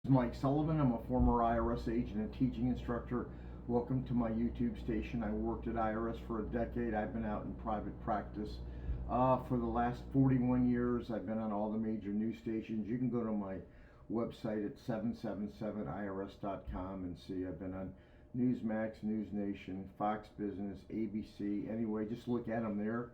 Mike Sullivan. I'm a former IRS agent and teaching instructor. Welcome to my YouTube station. I worked at IRS for a decade. I've been out in private practice for the last 41 years. I've been on all the major news stations. You can go to my website at 777irs.com and see I've been on Newsmax, News Nation, Fox Business, ABC. Anyway, just look at them there.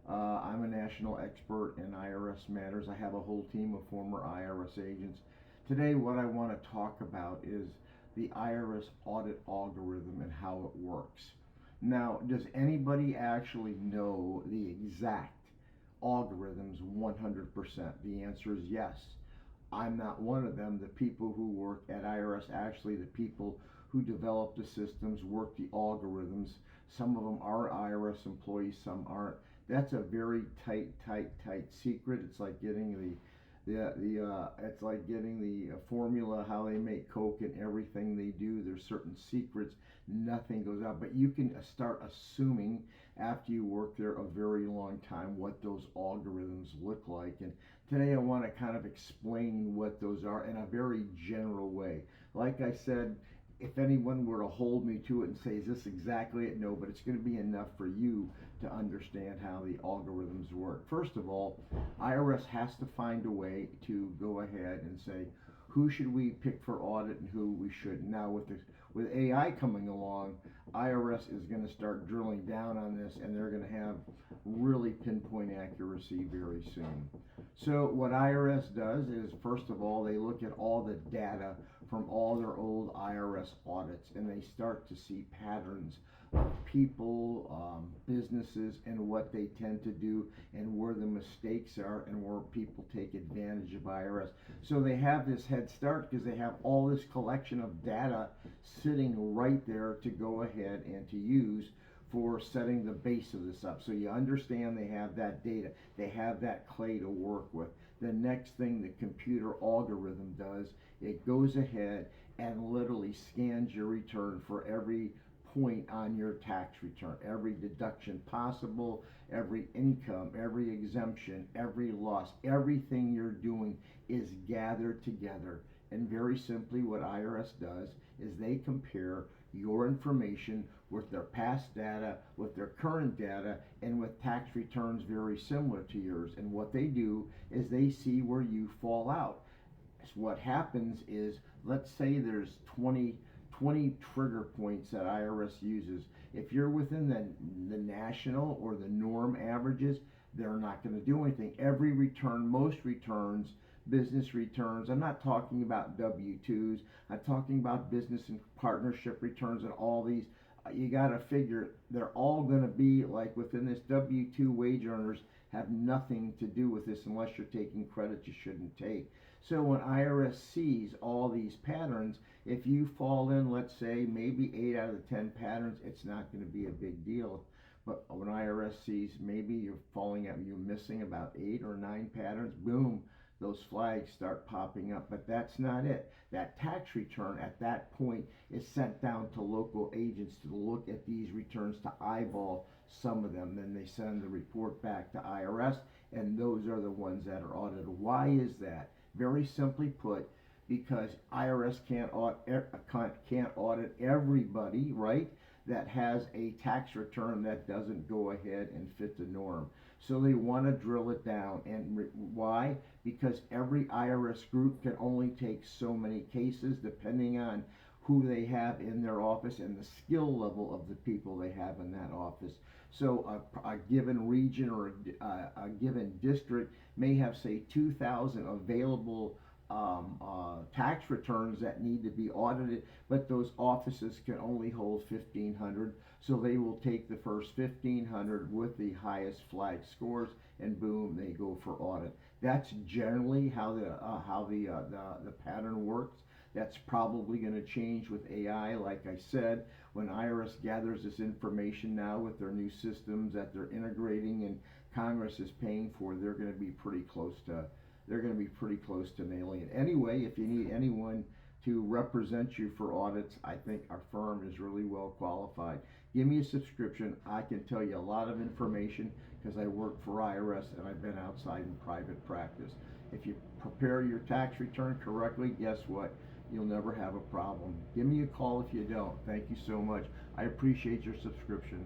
I'm a national expert in IRS matters. I have a whole team of former IRS agents. Today, what I want to talk about is the IRS audit algorithm and how it works. Now, does anybody actually know the exact algorithms 100%? The answer is yes. I'm not one of them. The people who work at IRS, actually the people who develop the systems, work the algorithms. Some of them are IRS employees, some aren't. That's a very tight secret. It's like getting it's like getting the formula how they make Coke, and everything they do. There's certain secrets. Nothing goes out, but you can start assuming after you work there a very long time what those algorithms look like. And today I want to kind of explain what those are in a very general way. Like I said, if anyone were to hold me to it and say, is this exactly it? No, but it's going to be enough for you to understand how the algorithms work. First of all, IRS has to find a way to go ahead and say, who should we pick for audit and who we shouldn't. Now, with AI coming along, IRS is going to start drilling down on this, and they're going to have really pinpoint accuracy very soon. So what IRS does is, first of all, they look at all the data from all their old IRS audits, and they start to see patterns of people, businesses, and what they tend to do, and where the mistakes are, and where people take advantage of IRS. So they have this head start because they have all this collection of data sitting right there to go ahead and to use for setting the base of this up. So you understand they have that data, they have that clay to work with. The next thing the computer algorithm does, it goes ahead and literally scans your return for every point on your tax return, every deduction possible, every income, every exemption, every loss, everything you're doing is gathered together. And very simply, what IRS does is they compare your information with their past data, with their current data, and with tax returns very similar to yours. And what they do is they see where you fall out. So what happens is, let's say there's 20 trigger points that IRS uses. If you're within the national or the norm averages, they're not going to do anything. Every return, most returns, business returns, I'm not talking about W-2s, I'm talking about business and partnership returns, and all these, you got to figure they're all going to be like within this. W-2 wage earners have nothing to do with this unless you're taking credit you shouldn't take. So when IRS sees all these patterns, if you fall in, let's say, maybe 8 out of the 10 patterns, it's not going to be a big deal. But when IRS sees maybe you're falling out, you're missing about 8 or 9 patterns, boom, those flags start popping up. But that's not it. That tax return at that point is sent down to local agents to look at these returns, to eyeball some of them. Then they send the report back to IRS, and those are the ones that are audited. Why is that? Very simply put, because IRS can't audit everybody, right, that has a tax return that doesn't go ahead and fit the norm. So they want to drill it down. And why? Because every IRS group can only take so many cases depending on who they have in their office and the skill level of the people they have in that office. So a given region or a given district may have, say, 2,000 available tax returns that need to be audited, but those offices can only hold 1,500, so they will take the first 1,500 with the highest flag scores, and boom, they go for audit. That's generally how the pattern works. That's probably going to change with AI. Like I said, when IRS gathers this information now with their new systems that they're integrating and Congress is paying for, they're going to be pretty close to nailing it. Anyway, if you need anyone to represent you for audits, I think our firm is really well qualified. Give me a subscription. I can tell you a lot of information because I work for IRS and I've been outside in private practice. If you prepare your tax return correctly, guess what? you'll never have a problem. Give me a call if you don't. Thank you so much. I appreciate your subscription.